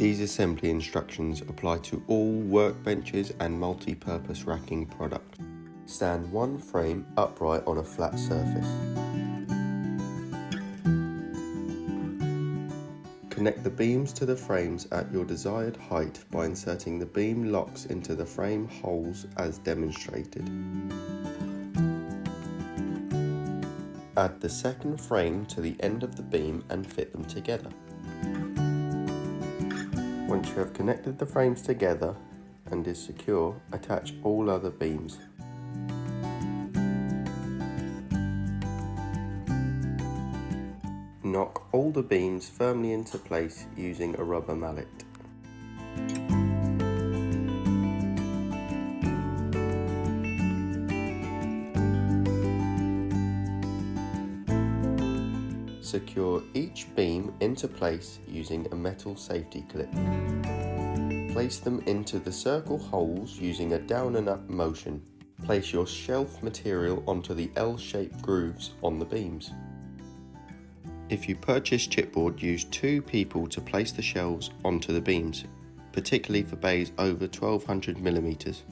These assembly instructions apply to all workbenches and multi-purpose racking products. Stand one frame upright on a flat surface. Connect the beams to the frames at your desired height by inserting the beam locks into the frame holes as demonstrated. Add the second frame to the end of the beam and fit them together. Once you have connected the frames together and is secure, attach all other beams. Knock all the beams firmly into place using a rubber mallet. Secure each beam into place using a metal safety clip. Place them into the circle holes using a down and up motion. Place your shelf material onto the L-shaped grooves on the beams. If you purchase chipboard, use 2 people to place the shelves onto the beams, particularly for bays over 1200 mm.